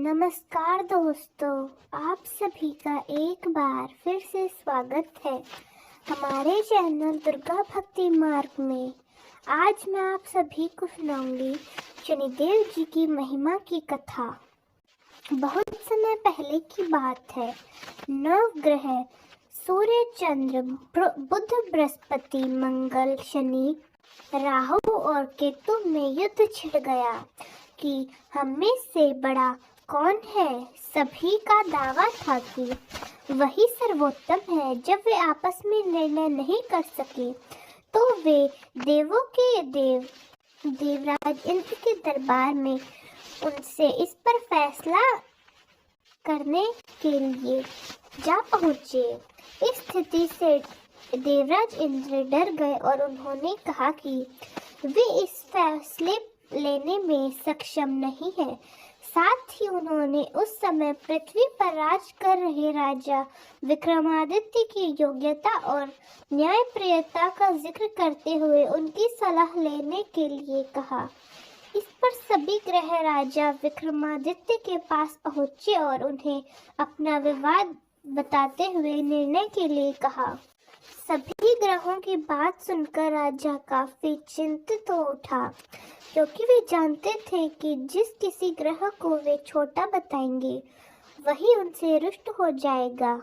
नमस्कार दोस्तों, आप सभी का एक बार फिर से स्वागत है हमारे चैनल दुर्गा भक्ति मार्ग में। आज मैं आप सभी को सुनाऊंगी शनिदेव जी की महिमा की कथा। बहुत समय पहले की बात है। नवग्रह सूर्य, चंद्र, बुध, बृहस्पति, मंगल, शनि, राहु और केतु में युद्ध छिड़ गया कि हम में से बड़ा कौन है। सभी का दावा था कि वही सर्वोत्तम है। जब वे आपस में निर्णय नहीं कर सके तो वे देवों के देवराज इंद्र के दरबार में उनसे इस पर फैसला करने के लिए जा पहुँचे। इस स्थिति से देवराज इंद्र डर गए और उन्होंने कहा कि वे इस फैसले लेने में सक्षम नहीं है। साथ ही उन्होंने उस समय पृथ्वी पर राज कर रहे राजा विक्रमादित्य की योग्यता और न्यायप्रियता का जिक्र करते हुए उनकी सलाह लेने के लिए कहा। इस पर सभी ग्रह राजा विक्रमादित्य के पास पहुंचे और उन्हें अपना विवाद बताते हुए निर्णय के लिए कहा। सभी ग्रहों की बात सुनकर राजा काफी चिंतित हो उठा, क्योंकि वे जानते थे कि जिस किसी ग्रह को वे छोटा बताएंगे वही उनसे रुष्ट हो जाएगा।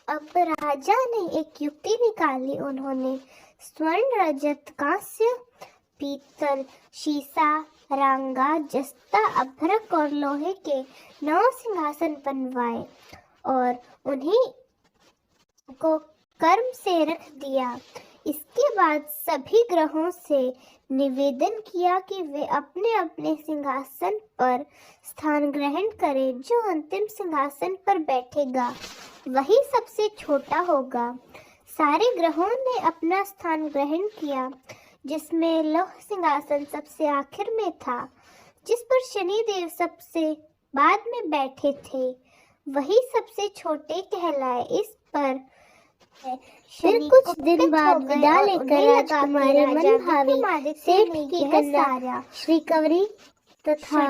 अब राजा ने एक युक्ति निकाली। उन्होंने स्वर्ण, रजत, कांस्य, पीतल, शीशा, रांगा, जस्ता, अभ्रक और लोहे के 9 सिंहासन बनवाए और उन्हीं को कर्म से रख दिया। इसके बाद सभी ग्रहों से निवेदन किया कि वे अपने अपने सिंहासन पर स्थान ग्रहण करें। जो अंतिम सिंहासन पर बैठेगा वही सबसे छोटा होगा। सारे ग्रहों ने अपना स्थान ग्रहण किया, जिसमें लौह सिंहासन सबसे आखिर में था, जिस पर शनिदेव सबसे बाद में बैठे थे। वही सबसे छोटे कहलाए। इस पर फिर कुछ दिन बाद विदा लेकर राजकुमारी मनभावी सेठ की कन्या श्री कवरी तथा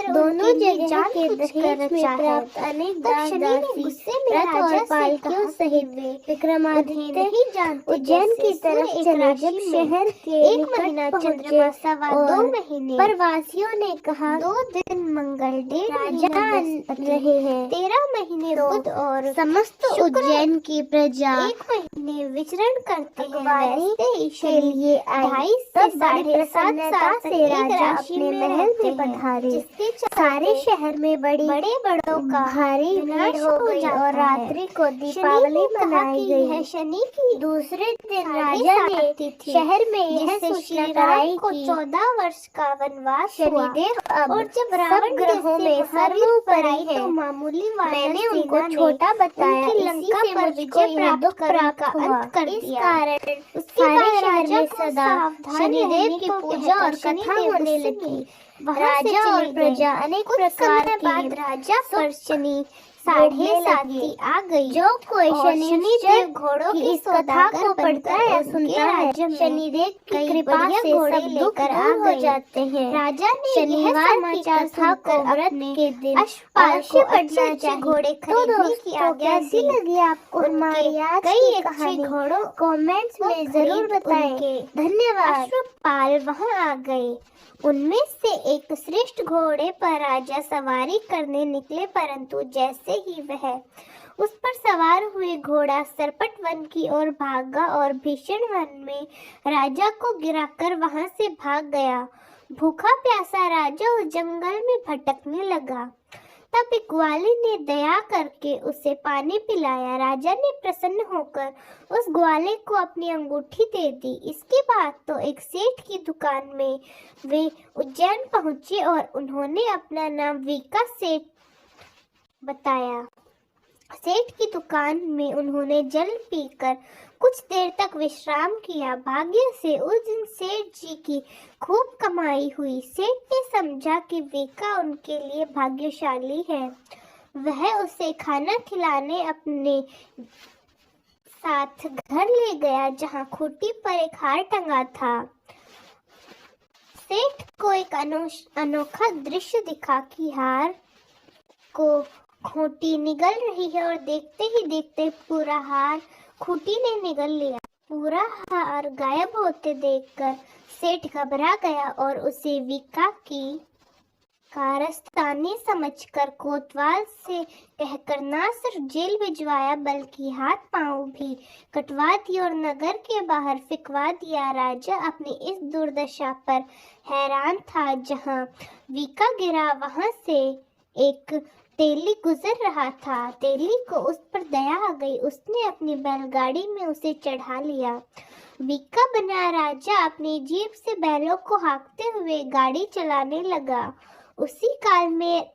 दोनों जगह के दहेज में प्राप्त अनेक दासी रथ और पालकियों सहित विक्रमादित्य उज्जैन की तरफ चले। जब शहर के एक महीना चंद्रमा सवा 2 महीने प्रवासियों ने कहा 2 दिन मंगल, 1.5 राजा रहे हैं, 13 महीने बुध और समस्त उज्जैन की प्रजा 1 महीने विचरण करते हैं। वैसे के लिए 2.5 से 7.5 से राजा अपने महल में पधारे। सारे शहर में बड़े बड़ों का भारी भीड़ हो गई और रात्रि को दीपावली मनाई गई है। शनि की दूसरे दिन राजा ने शहर में यह सूचना कराई कि 14 वर्ष का वनवास शनिदेव अब और जब रावण ग्रहों में सर्वोपरि है तो मामूली मैंने उनको छोटा बताया। लंका पर विजय प्राप्त का अंत कर दिया। इस कारण सारे राजा सदा शनिदेव की पूजा और कथा होने लगी। राजा और प्रजा अनेक प्रकार के बाद राजा पर शनि 7.5 आ गई। जो कोई शनिदेव घोड़ों की इस कथा को पढ़ता है सुनता है, शनिदेव की कृपा से सब दुख दूर हो जाते हैं। राजा ने शनिवार की कथा को व्रत के दिन अश्वपालकों अच्छे घोड़े खरीदने की आज्ञा दी। लगी आपको हमारी आज की कहानी घोड़ों कमेंट्स में जरूर बताएं। धन्यवाद। अश्वपाल वहां आ गए। उनमें से एक श्रेष्ठ घोड़े पर राजा सवारी करने निकले, परंतु जैसे ही वह उस पर सवार हुए घोड़ा सरपट वन की ओर भागा और भीषण वन में राजा को गिराकर वहां से भाग गया। भूखा प्यासा राजा उस जंगल में भटकने लगा। तब एक ग्वाले ने दया करके उसे पानी पिलाया। राजा ने प्रसन्न होकर उस ग्वाले को अपनी अंगूठी दे दी। इसके बाद तो एक सेठ की दुकान में वे उज्जैन पहुंचे और उन्होंने अपना नाम वीका सेठ बताया। सेठ की दुकान में उन्होंने जल पीकर कुछ देर तक विश्राम किया। भाग्य से उस दिन सेठ जी की खूब कमाई हुई। सेठ ने समझा कि वीका उनके लिए भाग्यशाली है। वह उसे खाना खिलाने अपने साथ घर ले गया, जहां खूंटी पर एक हार टंगा था। सेठ को एक अनोखा दृश्य दिखा कि हार को खूंटी निगल रही है और देखते ही देखते पूरा हार खूंटी ने निगल लिया। पूरा हार गायब होते देखकर सेठ घबरा गया और उसे विका की कारस्तानी समझकर कोतवाल से कहकर ना सिर्फ जेल भिजवाया बल्कि हाथ पांव भी कटवा दिए और नगर के बाहर फिकवा दिया। राजा अपनी इस दुर्दशा पर हैरान था। जहां विका गिरा वहां से एक तेली गुजर रहा था। तेली को उस पर दया आ गई। उसने अपनी बैलगाड़ी में उसे चढ़ा लिया। विका बना राजा अपनी जीप से बैलों को हाँकते हुए गाड़ी चलाने लगा। उसी काल में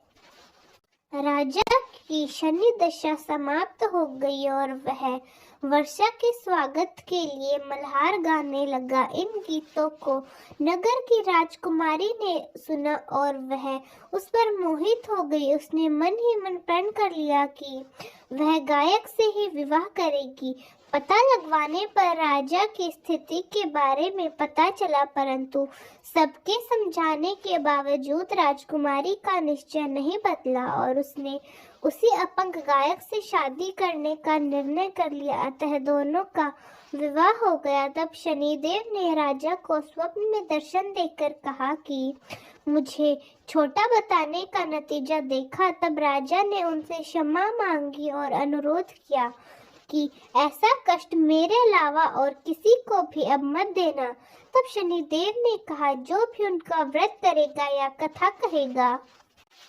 राजा की शनि दशा समाप्त हो गई और वह वर्षा के स्वागत के लिए मल्हार गाने लगा। इन गीतों को नगर की राजकुमारी ने सुना और वह उस पर मोहित हो गई। उसने मन ही मन प्रण कर लिया कि वह गायक से ही विवाह करेगी। पता लगवाने पर राजा की स्थिति के बारे में पता चला, परंतु सबके समझाने के बावजूद राजकुमारी का निश्चय नहीं बदला और उसने उसी अपंग गायक से शादी करने का निर्णय कर लिया। अतः दोनों का विवाह हो गया। तब शनिदेव ने राजा को स्वप्न में दर्शन देकर कहा कि मुझे छोटा बताने का नतीजा देखा। तब राजा ने उनसे क्षमा मांगी और अनुरोध किया कि ऐसा कष्ट मेरे अलावा और किसी को भी अब मत देना। तब शनिदेव ने कहा, जो भी उनका व्रत करेगा या कथा कहेगा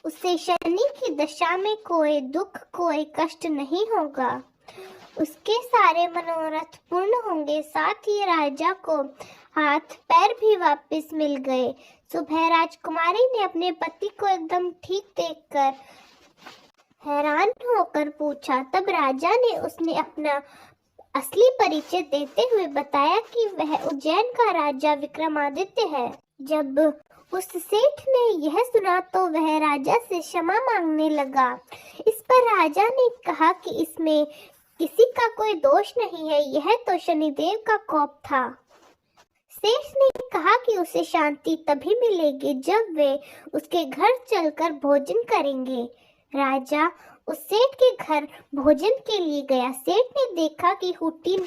उसे शनि की दशा में कोई दुख कोई कष्ट नहीं होगा। उसके सारे मनोरथ पूर्ण होंगे। साथ ही राजा को हाथ पैर भी वापस मिल गए। सुबह राजकुमारी ने अपने पति को एकदम ठीक देखकर हैरान होकर पूछा। तब राजा ने उसने अपना असली परिचय देते हुए बताया कि वह उज्जैन का राजा विक्रमादित्य है। जब उस सेठ ने यह सुना तो वह राजा से क्षमा मांगने लगा। इस पर राजा ने कहा कि इसमें किसी का कोई दोष नहीं है, यह तो शनिदेव का कोप था। सेठ ने कहा कि उसे शांति तभी मिलेगी जब वे उसके घर चलकर भोजन करेंगे। राजा उस सेठ के घर भोजन के लिए गया। सेठ ने देखा कि हुट्टी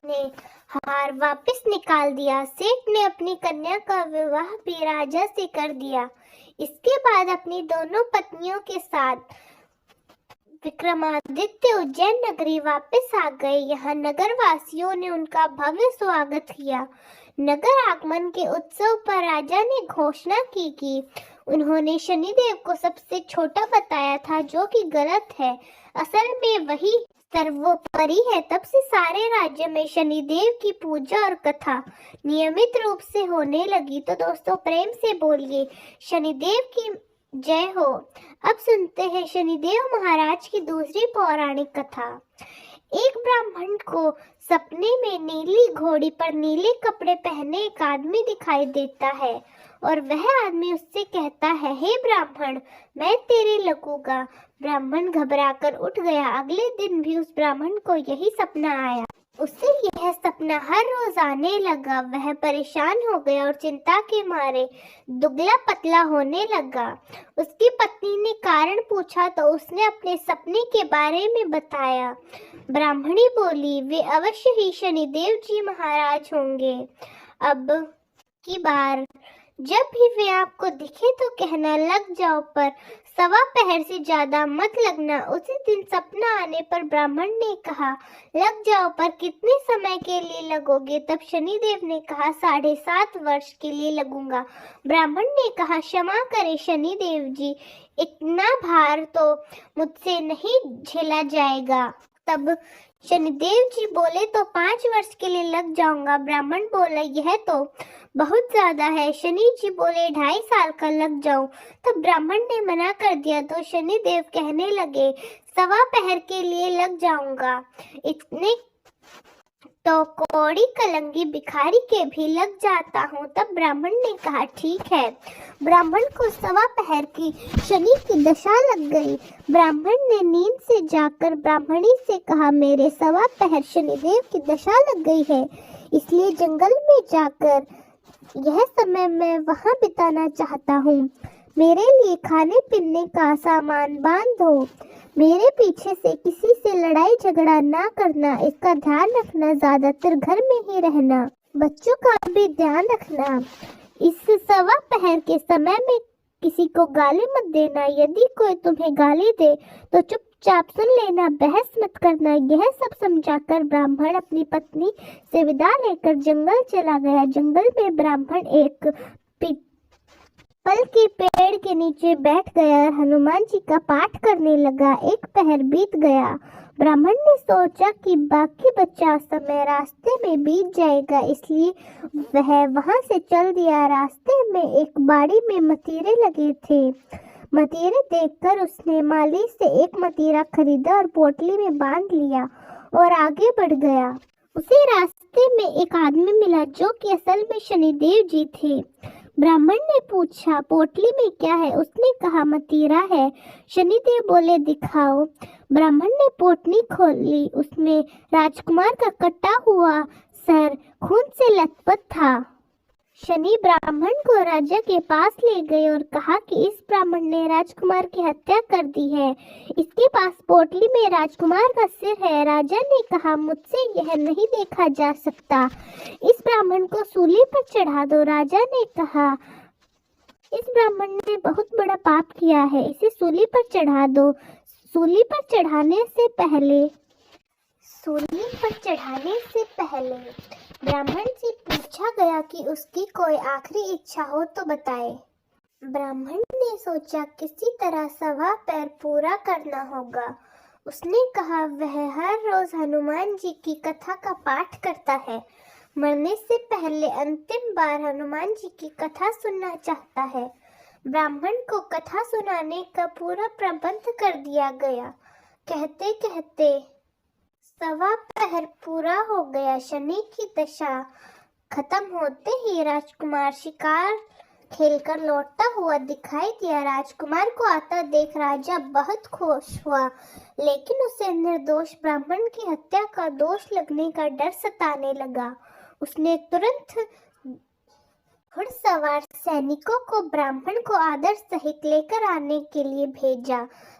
ने हार वापस निकाल दिया। सेठ ने अपनी कन्या का विवाह भी राजा से कर दिया। इसके बाद अपनी दोनों पत्नियों के साथ विक्रमादित्य उज्जैन नगरी वापस आ गए। यहाँ नगर वासियों ने उनका भव्य स्वागत किया। नगर आगमन के उत्सव पर राजा ने घोषणा की कि उन्होंने शनिदेव को सबसे छोटा बताया था, जो कि गलत है। असल में वही सर्वोपरि है। तब से सारे राज्य में शनिदेव की पूजा और कथा नियमित रूप से होने लगी। तो दोस्तों प्रेम से बोलिए शनिदेव की जय हो। अब सुनते हैं शनिदेव महाराज की दूसरी पौराणिक कथा। एक ब्राह्मण को सपने में नीली घोड़ी पर नीले कपड़े पहने एक आदमी दिखाई देता है और वह आदमी उससे कहता है, हे ब्राह्मण, मैं तेरे लगूंगा। ब्राह्मण घबराकर उठ गया। अगले दिन भी उस ब्राह्मण को यही सपना आया। उसे यह सपना हर रोज आने लगा। वह परेशान हो गया और चिंता के मारे दुबला पतला होने लगा। उसकी पत्नी ने कारण पूछा तो उसने अपने सपने के बारे में बताया। ब्राह्मणी बोली, वे अवश्य ही शनिदेव जी महाराज होंगे। अब की बार जब भी वे आपको दिखे तो कहना लग जाओ, पर सवा पहर से ज्यादा मत लगना। उसी दिन सपना आने पर ब्राह्मण ने कहा, लग जाओ, पर कितने समय के लिए लगोगे? तब शनिदेव ने कहा, 7.5 वर्ष के लिए लगूंगा। ब्राह्मण ने कहा, क्षमा करें शनिदेव जी, इतना भार तो मुझसे नहीं झेला जाएगा। तब शनिदेव जी बोले, तो 5 वर्ष के लिए लग जाऊंगा। ब्राह्मण बोला, यह तो बहुत ज्यादा है। शनि जी बोले, 2.5 साल का लग जाऊं। तब ब्राह्मण ने मना कर दिया तो शनिदेव कहने लगे, सवा पहर के लिए लग जाऊंगा। इतने तो कौड़ी कलंगी भिखारी के भी लग जाता हूँ। तब ब्राह्मण ने कहा, ठीक है। ब्राह्मण को सवा पहर की शनि की दशा लग गई। ब्राह्मण ने नींद से जाकर ब्राह्मणी से कहा, मेरे सवा पहर शनिदेव की दशा लग गई है, इसलिए जंगल में जाकर यह समय मैं वहां बिताना चाहता हूँ। मेरे लिए खाने पीने का सामान बांध दो। मेरे पीछे से किसी से लड़ाई झगड़ा ना करना, इसका ध्यान रखना। ज्यादातर घर में ही रहना। बच्चों का भी ध्यान रखना। इस सवा पहर के समय में किसी को गाली मत देना। यदि कोई तुम्हें गाली दे तो चुपचाप सुन लेना, बहस मत करना। यह सब समझाकर ब्राह्मण अपनी पत्नी से विदा लेकर जंगल चला गया। जंगल में ब्राह्मण एक पीपल के पेड़ के नीचे बैठ गया और हनुमान जी का पाठ करने लगा। एक पहर बीत गया। ब्राह्मण ने सोचा कि बाकी बचा समय रास्ते में बीत जाएगा, इसलिए वह वहां से चल दिया। रास्ते में एक बाड़ी में मतीरे लगे थे। मतीरे देखकर उसने माली से एक मतीरा खरीदा और पोटली में बांध लिया और आगे बढ़ गया। उसे रास्ते में एक आदमी मिला जो कि असल में शनिदेव जी थे। ब्राह्मण ने पूछा, पोटली में क्या है? उसने कहा, मतीरा है। शनिदेव बोले, दिखाओ। ब्राह्मण ने पोटली खोली। उसमें राजकुमार का कटा हुआ सर खून से लथपथ था। शनि ब्राह्मण को राजा के पास ले गए और कहा कि इस ब्राह्मण ने राजकुमार की हत्या कर दी है। इसके पास पोटली में राजकुमार का सिर है। राजा ने कहा, मुझसे यह नहीं देखा जा सकता। इस ब्राह्मण को सूली पर चढ़ा दो। राजा ने कहा, इस ब्राह्मण ने बहुत बड़ा पाप किया है, इसे सूली पर चढ़ा दो। सूली पर चढ़ाने से पहले ब्राह्मण से पूछा गया कि उसकी कोई आखिरी इच्छा हो तो बताए। ब्राह्मण ने सोचा किसी तरह सवा पैर पूरा करना होगा। उसने कहा वह हर रोज हनुमान जी की कथा का पाठ करता है। मरने से पहले अंतिम बार हनुमान जी की कथा सुनना चाहता है। ब्राह्मण को कथा सुनाने का पूरा प्रबंध कर दिया गया। कहते कहते सवा पहर पूरा हो गया। शनि की दशा खत्म होते ही राजकुमार शिकार खेलकर लौटता हुआ दिखाई दिया। राजकुमार को आता देख राजा बहुत खुश हुआ, लेकिन उसे निर्दोष ब्राह्मण की हत्या का दोष लगने का डर सताने लगा। उसने तुरंत घुड़सवार सैनिकों को ब्राह्मण को आदर सहित लेकर आने के लिए भेजा।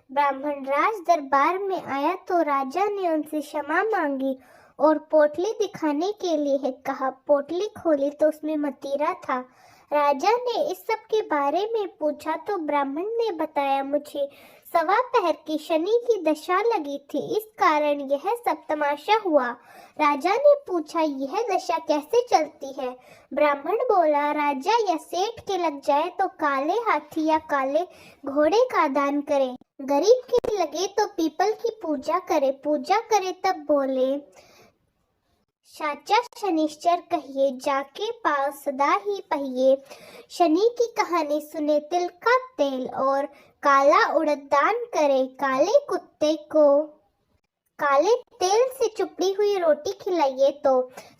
ब्राह्मण राज दरबार में आया तो राजा ने उनसे क्षमा मांगी और पोटली दिखाने के लिए कहा। पोटली खोली तो उसमें मतीरा था। राजा ने इस सब के बारे में पूछा तो ब्राह्मण ने बताया, मुझे सवा पहर की शनि की दशा लगी थी, इस कारण यह सब तमाशा हुआ। राजा ने पूछा, यह दशा कैसे चलती है? ब्राह्मण बोला, राजा या सेठ के लग जाए तो काले हाथी या काले घोड़े का दान करे, गरीब के लगे तो पीपल की पूजा करे तब बोले, साचा शनिश्चर कहिए, जाके पाँव सदा ही पहिए। शनि की कहानी सुने तिल का तेल और काला उड़द दान करे। काले कुत्ते को काले तेल से चुपड़ी हुई रोटी खिलाइए तो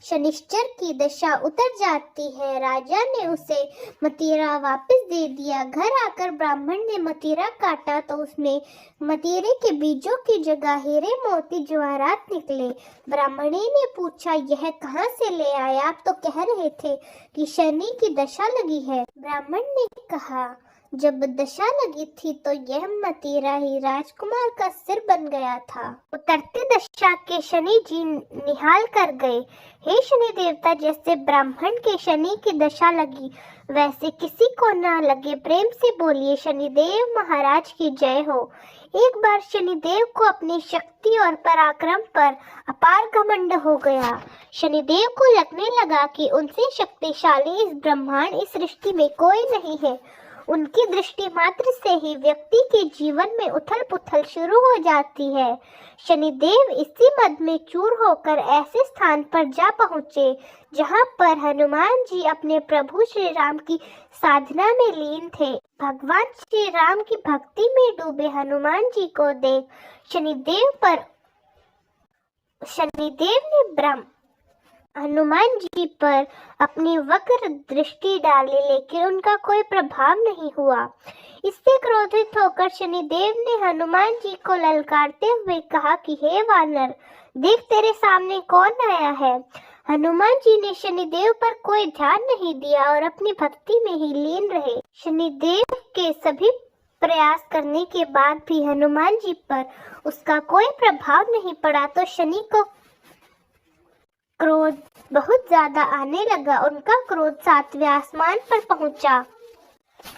शनिश्चर की दशा उतर जाती है। राजा ने उसे मतीरा वापस दे दिया। घर आकर ब्राह्मण ने मतीरा काटा तो उसमें मतीरे के बीजों की जगह हीरे मोती जवाहरात निकले। ब्राह्मणी ने पूछा, यह कहाँ से ले आए? आप तो कह रहे थे कि शनि की दशा लगी है। ब्राह्मण ने कहा, जब दशा लगी थी तो यह मतीरा ही राजकुमार का सिर बन गया था। उतरते दशा के शनि जी निहाल कर गए। हे शनि देवता, जैसे ब्राह्मण के शनि की दशा लगी वैसे किसी को ना लगे, प्रेम से बोलिए, शनिदेव महाराज की जय हो। एक बार शनिदेव को अपनी शक्ति और पराक्रम पर अपार घमंड हो गया। शनिदेव को लगने लगा कि उनसे शक्तिशाली इस ब्रह्मांड, इस सृष्टि में कोई नहीं है। उनकी दृष्टि मात्र से ही व्यक्ति के जीवन में उथल पुथल शुरू हो जाती है। शनिदेव इसी मद में चूर होकर ऐसे स्थान पर जा पहुँचे जहाँ पर हनुमान जी अपने प्रभु श्री राम की साधना में लीन थे। भगवान श्री राम की भक्ति में डूबे हनुमान जी को देख शनिदेव ने हनुमान जी पर अपनी वक्र दृष्टि डाली, लेकिन उनका कोई प्रभाव नहीं हुआ। इससे क्रोधित होकर शनिदेव ने हनुमान जी को ललकारते हुए कहा कि हे वानर, देख तेरे सामने कौन आया है। हनुमान जी ने शनिदेव पर कोई ध्यान नहीं दिया और अपनी भक्ति में ही लीन रहे। शनिदेव के सभी प्रयास करने के बाद भी हनुमान जी पर उसका कोई प्रभाव नहीं पड़ा तो शनि को क्रोध बहुत ज्यादा आने लगा। उनका क्रोध 7वें आसमान पर पहुंचा।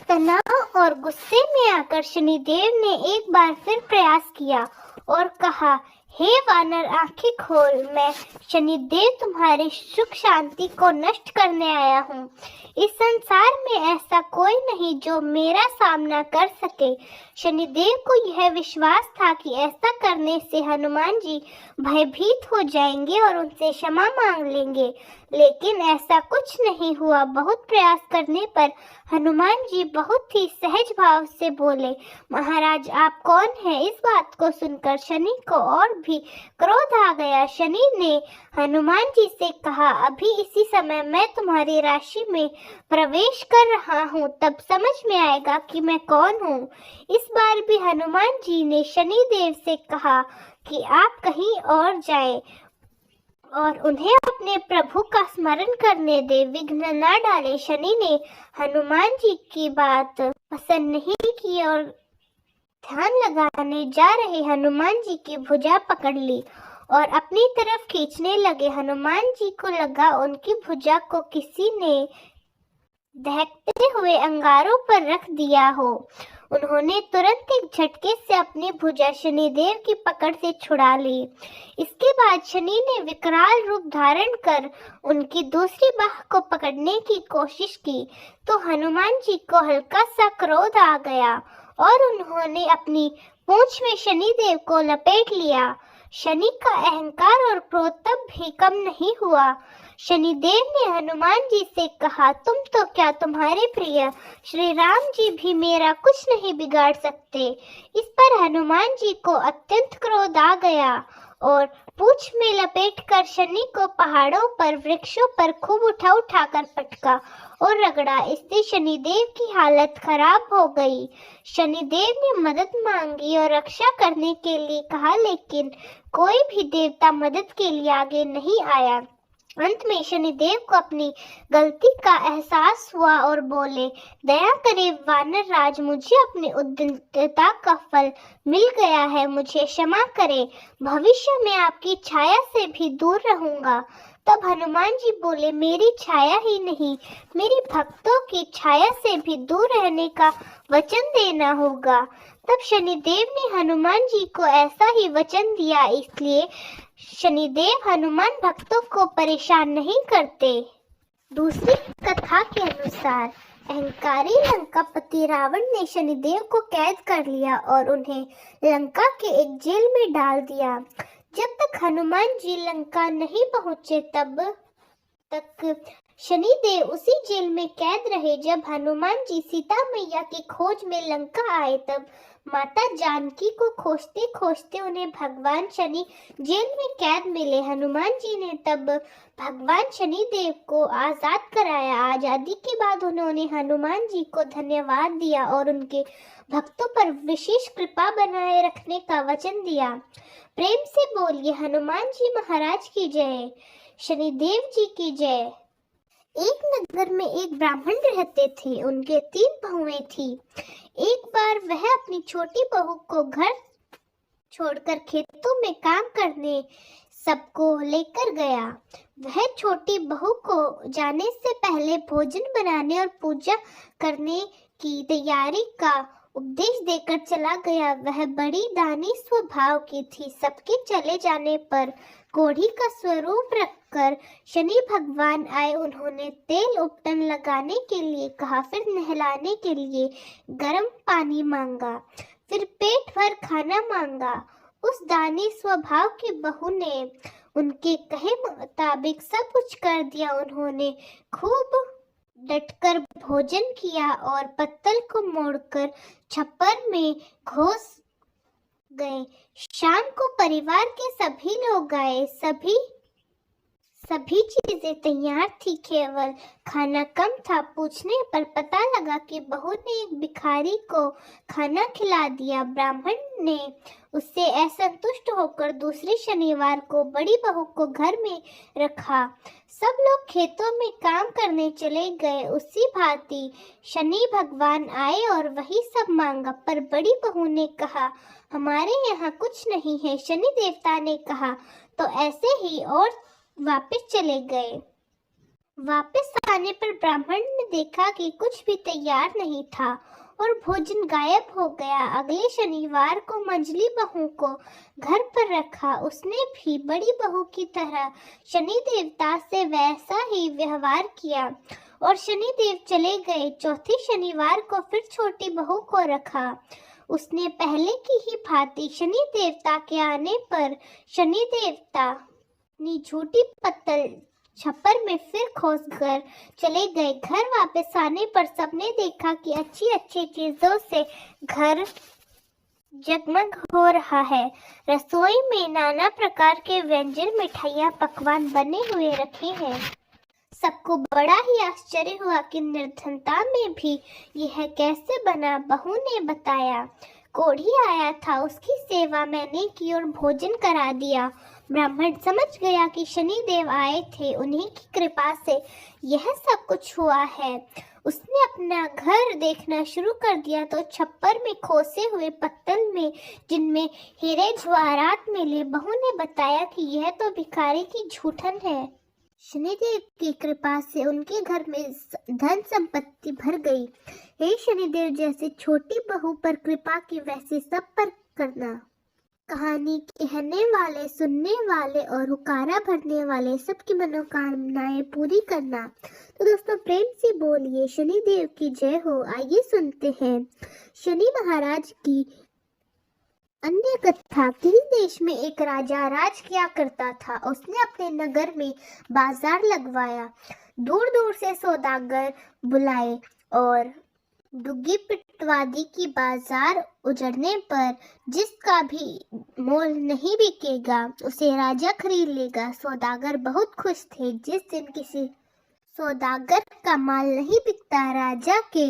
तनाव और गुस्से में आकर शनिदेव ने एक बार फिर प्रयास किया और कहा, हे वानर आंखें खोल, मैं शनिदेव तुम्हारी सुख शांति को नष्ट करने आया हूँ। इस संसार में ऐसा कोई नहीं जो मेरा सामना कर सके। शनिदेव को यह विश्वास था कि ऐसा करने से हनुमान जी भयभीत हो जाएंगे और उनसे क्षमा मांग लेंगे, लेकिन ऐसा कुछ नहीं हुआ। बहुत प्रयास करने पर हनुमान जी बहुत ही सहज भाव से बोले, महाराज आप कौन हैं? इस बात को सुनकर शनि को और भी क्रोध आ गया। शनि ने हनुमान जी से कहा, अभी इसी समय मैं तुम्हारी राशि में प्रवेश कर रहा हूँ, तब समझ में आएगा कि मैं कौन हूँ। इस बार भी हनुमान जी ने शनि देव से कहा कि आप कहीं और जाएं और उन्हें अपने प्रभु का स्मरण करने दे, विघ्न न डाले। शनि ने हनुमान जी की बात पसंद नहीं की और ध्यान लगाने जा रहे हनुमान जी की भुजा पकड़ ली और अपनी तरफ खींचने लगे। हनुमान जी को लगा उनकी भुजा को किसी ने दहकते हुए अंगारों पर रख दिया हो। उन्होंने तुरंत एक झटके से अपनी भुजा शनिदेव की पकड़ से छुड़ा ली। इसके बाद शनि ने विकराल रूप धारण कर उनकी दूसरी बाह को पकड़ने की कोशिश की तो हनुमान जी को हल्का सा क्रोध आ गया और उन्होंने अपनी पूंछ में शनिदेव को लपेट लिया। शनि का अहंकार और क्रोध तब भी कम नहीं हुआ। शनिदेव ने हनुमान जी से कहा, तुम तो क्या, तुम्हारे प्रिय श्री राम जी भी मेरा कुछ नहीं बिगाड़ सकते। इस पर हनुमान जी को अत्यंत क्रोध आ गया और पूंछ में लपेटकर शनि को पहाड़ों पर, वृक्षों पर खूब उठाकर पटका और रगड़ा। इससे शनिदेव की हालत खराब हो गई। शनिदेव ने मदद मांगी और रक्षा करने के लिए कहा, लेकिन कोई भी देवता मदद के लिए आगे नहीं आया। अंत में शनिदेव को अपनी गलती का एहसास हुआ और बोले, दया करे वानर राज, मुझे अपनी उद्दंडता का फल मिल गया है, मुझे क्षमा करे, भविष्य में आपकी छाया से भी दूर रहूंगा। तब हनुमान जी बोले, मेरी छाया ही नहीं, मेरी भक्तों की छाया से भी दूर रहने का वचन देना होगा। तब शनिदेव ने हनुमान जी को ऐसा ही वचन दिया, इसलिए शनिदेव हनुमान भक्तों को परेशान नहीं करते। दूसरी कथा के अनुसार अहंकारी लंकापति रावण ने शनिदेव को कैद कर लिया और उन्हें लंका के एक जेल में डाल दिया। जब तक हनुमान जी लंका नहीं पहुंचे तब तक शनिदेव उसी जेल में कैद रहे। जब हनुमान जी सीता मैया की खोज में लंका आए तब माता जानकी को खोजते खोजते उन्हें भगवान शनि जेल में कैद मिले। हनुमान जी ने तब भगवान शनिदेव को आजाद कराया। आजादी के बाद उन्होंने हनुमान जी को धन्यवाद दिया और उनके भक्तों पर विशेष कृपा बनाए रखने का वचन दिया। प्रेम से बोलिए हनुमान जी महाराज की जय, शनिदेव जी की जय। एक नगर में एक ब्राह्मण रहते थे। उनके 3 बहुएं थी। एक बार वह अपनी छोटी बहू को घर छोड़कर खेतों में काम करने सबको लेकर गया। वह छोटी बहू को जाने से पहले भोजन बनाने और पूजा करने की तैयारी का उपदेश देकर चला गया। वह बड़ी दानी स्वभाव की थी। सबके चले जाने पर कोढ़ी का स्वरूप रखकर शनि भगवान आए। उन्होंने तेल उपटन लगाने के लिए कहा, फिर नहलाने के लिए गर्म पानी मांगा, फिर पेट भर खाना मांगा। उस दानी स्वभाव की बहू ने उनके कहे मुताबिक सब कुछ कर दिया। उन्होंने खूब डटकर भोजन किया और पत्तल को मोड़कर छप्पर में घुस गए। शाम को परिवार के सभी लोग आए। सभी सभी चीजें तैयार थी, केवल खाना कम था। पूछने पर पता लगा कि बहू ने एक भिखारी को खाना खिला दिया। ब्राह्मण ने उससे असंतुष्ट होकर दूसरे शनिवार को बड़ी बहू को घर में रखा। सब लोग खेतों में काम करने चले गए। उसी भांति शनि भगवान आए और वही सब मांगा, पर बड़ी बहू ने कहा, हमारे यहाँ कुछ नहीं है। शनि देवता ने कहा, तो ऐसे ही, और वापस चले गए। वापस आने पर ब्राह्मण ने देखा कि कुछ भी तैयार नहीं था और भोजन गायब हो गया। अगले शनिवार को मंझली बहू को घर पर रखा। उसने भी बड़ी बहू की तरह शनि देवता से वैसा ही व्यवहार किया और शनि देव चले गए। चौथे शनिवार को फिर छोटी बहू को रखा। उसने पहले की ही भांति शनि देवता के आने पर शनि देवता अपनी झूठी पत्तल छप्पर में फिर खोस कर चले गए। घर वापस आने पर सबने देखा कि अच्छी अच्छी चीजों से घर जगमग हो रहा है। रसोई में नाना प्रकार के व्यंजन, मिठाइयाँ, पकवान बने हुए रखे हैं। सबको बड़ा ही आश्चर्य हुआ कि निर्धनता में भी यह कैसे बना। बहू ने बताया, कोढ़ी आया था, उसकी सेवा मैंने की और भोजन करा दिया। ब्राह्मण समझ गया कि शनि देव आए थे, उन्हीं की कृपा से यह सब कुछ हुआ है। उसने अपना घर देखना शुरू कर दिया तो छप्पर में खोसे हुए पत्तल में, जिनमें हीरे जवाहरात मिले, बहू ने बताया कि यह तो भिखारी की झूठन है। शनिदेव की कृपा से उनके घर में धन संपत्ति भर गई। हे शनिदेव, जैसे छोटी बहू पर कृपा की वैसे सब पर करना। कहानी कहने वाले, सुनने वाले और हुकारा भरने वाले सबकी मनोकामनाएं पूरी करना। तो दोस्तों, प्रेम से बोलिए शनिदेव की जय हो। आइए सुनते हैं शनि महाराज की अन्य कथा। किसी देश में एक राजा राज किया करता था। उसने अपने नगर में बाजार लगवाया, दूर दूर से सौदागर बुलाए और दुग्गी पिटवादी की बाजार उजड़ने पर जिसका भी मोल नहीं बिकेगा उसे राजा खरीद लेगा। सौदागर बहुत खुश थे। जिस दिन किसी सौदागर का माल नहीं बिकता, राजा के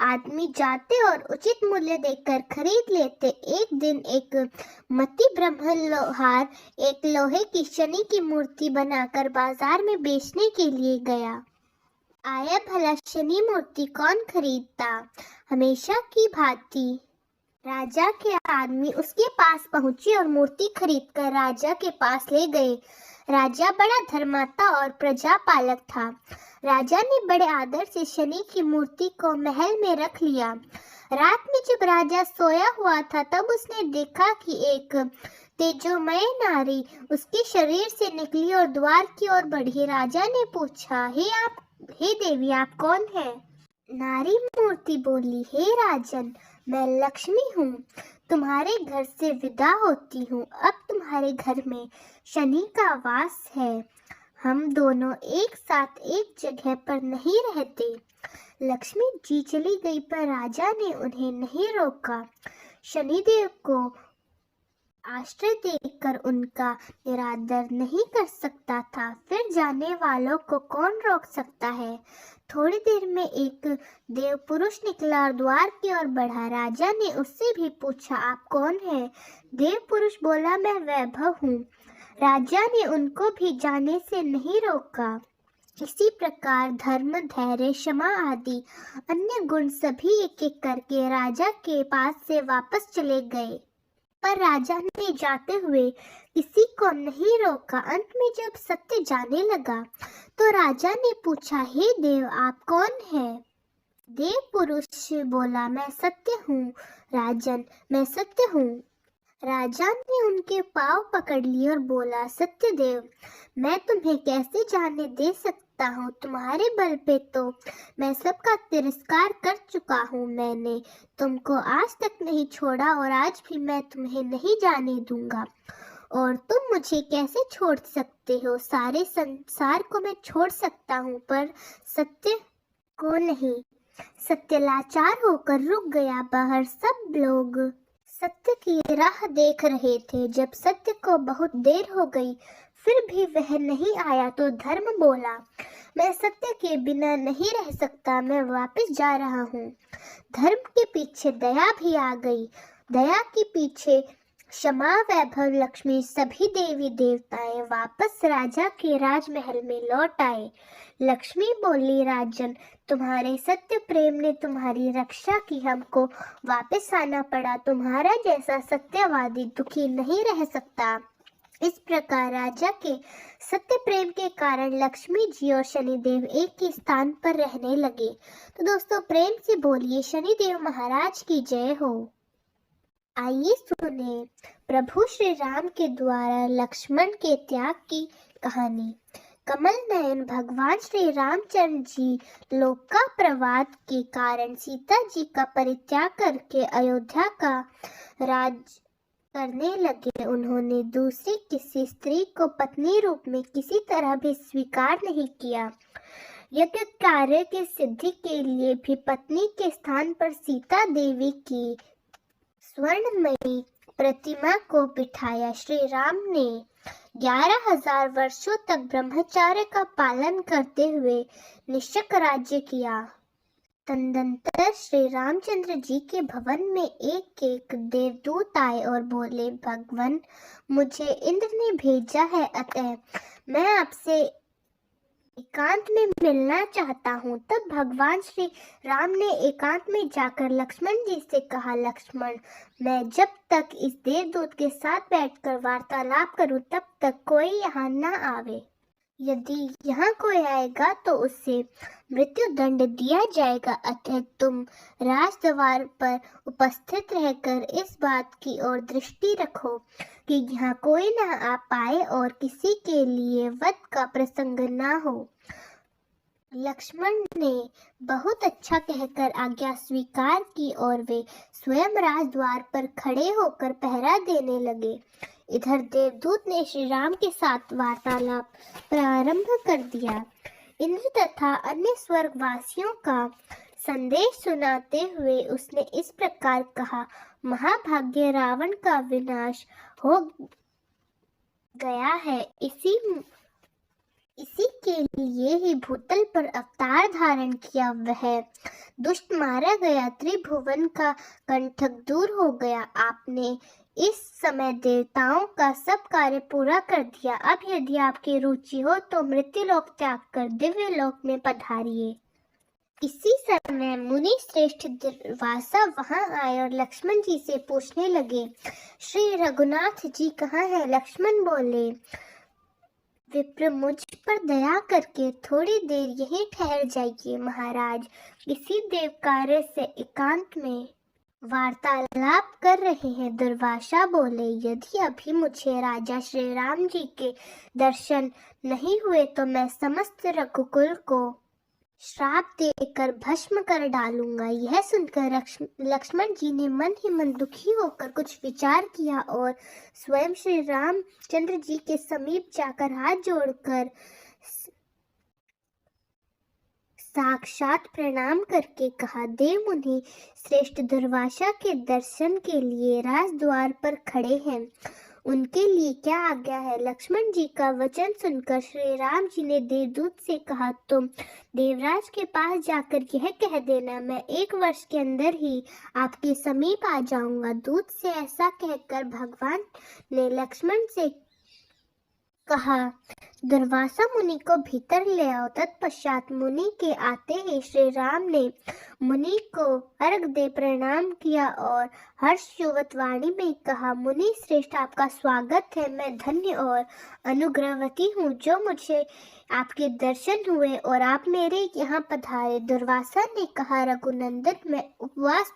आदमी जाते और उचित मूल्य देकर खरीद लेते। एक दिन एक मती ब्राह्मण लोहार एक लोहे की शनि की मूर्ति बनाकर बाजार में बेचने के लिए गया। आया भला शनि मूर्ति कौन खरीदता। हमेशा की भांति राजा के आदमी उसके पास पहुंचे और मूर्ति खरीदकर राजा के पास ले गए। राजा बड़ा धर्मात्मा और प्रजा पालक था। राजा ने बड़े आदर से शनि की मूर्ति को महल में रख लिया। रात में जब राजा सोया हुआ था, तब उसने देखा कि एक तेजोमय नारी उसके शरीर से निकली और द्वार की ओर बढ़ी। राजा ने पूछा, हे देवी, आप कौन हैं? नारी मूर्ति बोली, हे राजन, मैं लक्ष्मी हूँ, तुम्हारे घर से विदा होती हूँ। अब तुम्हारे घर में शनि का वास है। हम दोनों एक साथ एक जगह पर नहीं रहते। लक्ष्मी जी चली गई, पर राजा ने उन्हें नहीं रोका। शनिदेव को आश्रय देकर उनका निरादर नहीं कर सकता था। फिर जाने वालों को कौन रोक सकता है। थोड़ी देर में एक देव पुरुष निकला और द्वार की ओर बढ़ा। राजा ने उससे भी पूछा, आप कौन हैं? देव पुरुष बोला, मैं वैभव हूँ। राजा ने उनको भी जाने से नहीं रोका। इसी प्रकार धर्म, धैर्य, क्षमा आदि अन्य गुण सभी एक एक करके राजा के पास से वापस चले गए, पर राजा ने जाते हुए किसी को नहीं रोका। अंत में जब सत्य जाने लगा तो राजा ने पूछा, हे देव, आप कौन हैं? देव पुरुष बोला, मैं सत्य हूँ राजन, मैं सत्य हूँ। राजा ने उनके पांव पकड़ लिए और बोला, सत्यदेव, मैं तुम्हें कैसे जाने दे सकता हूँ? तुम्हारे बल पे तो मैं सबका तिरस्कार कर चुका हूँ। मैंने तुमको आज तक नहीं छोड़ा और आज भी मैं तुम्हें नहीं जाने दूंगा। और तुम मुझे कैसे छोड़ सकते हो? सारे संसार को मैं छोड़ सकता हूँ, पर सत्य को नहीं। सत्य लाचार होकर रुक गया। बाहर सब लोग सत्य की राह देख रहे थे। जब सत्य को बहुत देर हो गई, फिर भी वह नहीं आया तो धर्म बोला, मैं सत्य के बिना नहीं रह सकता, मैं वापस जा रहा हूँ। धर्म के पीछे दया भी आ गई, दया के पीछे क्षमा, वैभव, लक्ष्मी, सभी देवी देवताएं वापस राजा के राजमहल में लौट आए। लक्ष्मी बोली, राजन, तुम्हारे सत्य प्रेम ने तुम्हारी रक्षा की, हमको वापस आना पड़ा। तुम्हारा जैसा सत्यवादी दुखी नहीं रह सकता। इस प्रकार राजा के सत्य प्रेम के कारण लक्ष्मी जी और शनिदेव एक ही स्थान पर रहने लगे। तो दोस्तों, प्रेम से बोलिए शनिदेव महाराज की जय हो। आइए सुने प्रभु श्री राम के द्वारा लक्ष्मण के त्याग की कहानी। कमल नयन भगवान श्री रामचंद्र जी लोक का प्रवाद के कारण सीता जी का परित्याग करके अयोध्या का राज करने लगे। उन्होंने दूसरी किसी स्त्री को पत्नी रूप में किसी तरह भी स्वीकार नहीं किया। यज्ञ कार्य की सिद्धि के लिए भी पत्नी के स्थान पर सीता देवी की स्वर्णमयी प्रतिमा को बिठाया। श्री राम ने 11,000 वर्षों तक ब्रह्मचर्य का पालन करते हुए निष्कलंक राज्य किया। तदनंतर श्री रामचंद्र जी के भवन में एक एक देवदूत आए और बोले, भगवान, मुझे इंद्र ने भेजा है, अतः मैं आपसे एकांत में मिलना चाहता हूँ। तब भगवान श्री राम ने एकांत में जाकर लक्ष्मण जी से कहा, लक्ष्मण, मैं जब तक इस देवदूत के साथ बैठकर वार्तालाप करूँ तब तक कोई यहाँ न आवे। यदि यहाँ कोई आएगा तो उसे मृत्यु दंड दिया जाएगा। अतः तुम राजद्वार पर उपस्थित रहकर इस बात की ओर दृष्टि रखो कि यहाँ कोई न आ पाए और किसी के लिए वध का प्रसंग न हो। लक्ष्मण ने बहुत अच्छा कहकर आज्ञा स्वीकार की और वे स्वयं राजद्वार पर खड़े होकर पहरा देने लगे। इधर देवदूत ने श्री राम के साथ वार्तालाप प्रारंभ कर दिया। इंद्र तथा अन्य स्वर्गवासियों का संदेश सुनाते हुए उसने इस प्रकार कहा, महाभाग्य रावण का विनाश हो गया है। इसी के लिए ही भूतल पर अवतार धारण किया। वह दुष्ट मारा गया, त्रिभुवन का कंटक दूर हो गया। आपने इस समय देवताओं का सब कार्य पूरा कर दिया। अब यदि आपकी रुचि हो तो मृत्युलोक त्याग कर दिव्य लोक में पधारिए। इसी समय मुनि श्रेष्ठ दुर्वासा वहां आए और लक्ष्मण जी से पूछने लगे, श्री रघुनाथ जी कहाँ हैं? लक्ष्मण बोले, विप्र, मुझ पर दया करके थोड़ी देर यहीं ठहर जाइए। महाराज किसी देव कार्य से एकांत में वार्तालाप कर रहे हैं। दुर्वासा बोले, यदि अभी मुझे राजा श्री राम जी के दर्शन नहीं हुए तो मैं समस्त रघुकुल को श्राप देकर भस्म कर डालूंगा। यह सुनकर लक्ष्मण जी ने मन ही मन दुखी होकर कुछ विचार किया और स्वयं श्री रामचंद्र जी के समीप जाकर हाथ जोड़कर साक्षात प्रणाम करके कहा, देव मुनि श्रेष्ठ दुर्वासा के दर्शन के लिए राजद्वार पर खड़े हैं, उनके लिए क्या आज्ञा है? लक्ष्मण जी का वचन सुनकर श्री राम जी ने देवदूत से कहा, तुम देवराज के पास जाकर यह कह देना, मैं 1 वर्ष के अंदर ही आपके समीप आ जाऊंगा। दूत से ऐसा कहकर भगवान ने लक्ष्मण से कहा, दुर्वासा मुनि को भीतर ले आओ। तत्पश्चात मुनि के आते ही श्री राम ने मुनि को अर्घ दे प्रणाम किया और हर्षयुक्त वाणी में कहा, मुनि श्रेष्ठ, आपका स्वागत है। मैं धन्य और अनुग्रहवती हूँ जो मुझे आपके दर्शन हुए और आप मेरे यहाँ पधारे। दुर्वासा ने कहा, रघुनंदन, मैं उपवास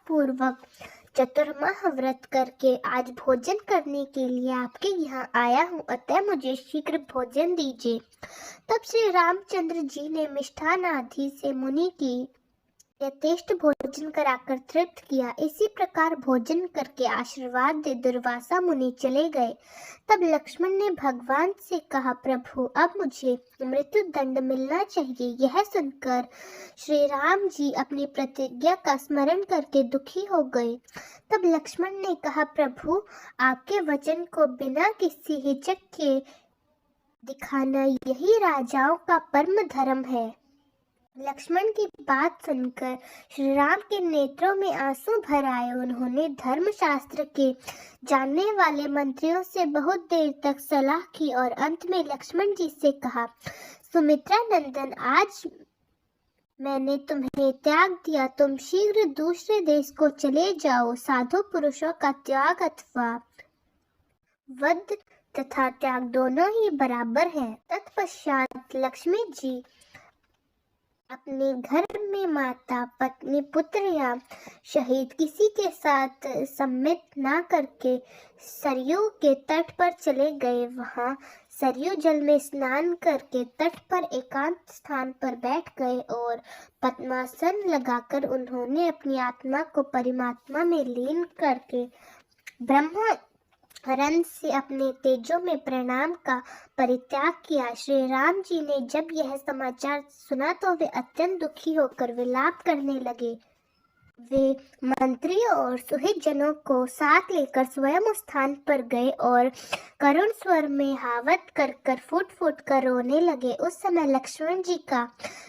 पूर्वक चतुर्माह व्रत करके आज भोजन करने के लिए आपके यहाँ आया हूँ, अतः मुझे शीघ्र भोजन दीजिए। तब श्री रामचंद्र जी ने मिष्ठान आदि से मुनि की यथेष्ट भोजन कराकर तृप्त किया। इसी प्रकार भोजन करके आशीर्वाद दे दुर्वासा मुनि चले गए। तब लक्ष्मण ने भगवान से कहा, प्रभु अब मुझे मृत्यु दंड मिलना चाहिए। यह सुनकर श्री राम जी अपनी प्रतिज्ञा का स्मरण करके दुखी हो गए। तब लक्ष्मण ने कहा, प्रभु आपके वचन को बिना किसी हिचक के दिखाना यही राजाओं का परम धर्म है। लक्ष्मण की बात सुनकर श्री राम के नेत्रों में आंसू भर आए। उन्होंने धर्मशास्त्र के जानने वाले मंत्रियों से बहुत देर तक सलाह की और अंत में लक्ष्मण जी से कहा, सुमित्रा नंदन, आज मैंने तुम्हें त्याग दिया। तुम शीघ्र दूसरे देश को चले जाओ। साधु पुरुषों का त्याग अथवा वध तथा त्याग दोनों ही बराबर है। तत्पश्चात लक्ष्मी जी अपने घर में माता, पत्नी, पुत्र या शहीद किसी के साथ सम्मित ना करके सरयू के तट पर चले गए। वहां सरयू जल में स्नान करके तट पर एकांत स्थान पर बैठ गए और पद्मासन लगाकर उन्होंने अपनी आत्मा को परमात्मा में लीन करके ब्रह्म रंध से अपने तेजों में प्रणाम का परित्याग किया। श्री राम जी ने जब यह समाचार सुना तो वे अत्यंत दुखी होकर विलाप करने लगे। वे मंत्रियों और सुहित जनों को साथ लेकर स्वयं उस स्थान पर गए और करुण स्वर में हावत कर फूट फूट कर रोने लगे। उस समय लक्ष्मण जी का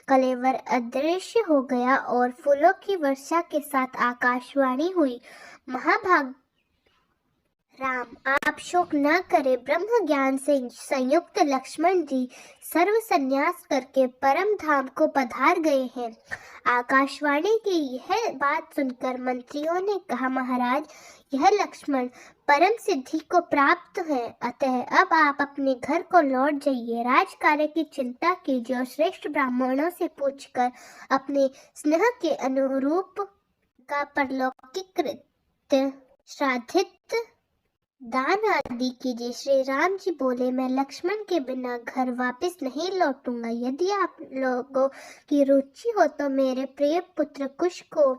कलेवर अदृश्य हो गया और फूलों की वर्षा के साथ आकाशवाणी हुई, महाभाग राम, आप शोक न करें। ब्रह्म ज्ञान से संयुक्त लक्ष्मण जी सर्व संन्यास करके परम धाम को पधार गए हैं। आकाशवाणी की यह बात सुनकर मंत्रियों ने कहा, महाराज, यह लक्ष्मण परम सिद्धि को प्राप्त है, अतः अब आप अपने घर को लौट जाइए। राजकार्य की चिंता कीजिए और श्रेष्ठ ब्राह्मणों से पूछकर अपने स्नेह के अनुरूप का परलौकिक कृत्य श्राद्धित दान आदि कीजिए। श्री राम जी बोले, मैं लक्ष्मण के बिना घर वापस नहीं लौटूंगा। यदि आप लोगों की रुचि हो तो मेरे प्रिय पुत्र कुश को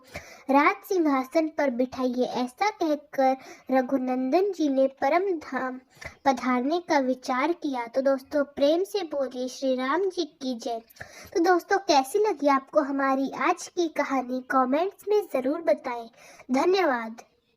राज सिंहासन पर बिठाइए। ऐसा कहकर रघुनंदन जी ने परम धाम पधारने का विचार किया। तो दोस्तों प्रेम से बोलिए श्री राम जी की जय। तो दोस्तों कैसी लगी आपको हमारी आज की कहानी, कमेंट्स में जरूर बताएं। धन्यवाद।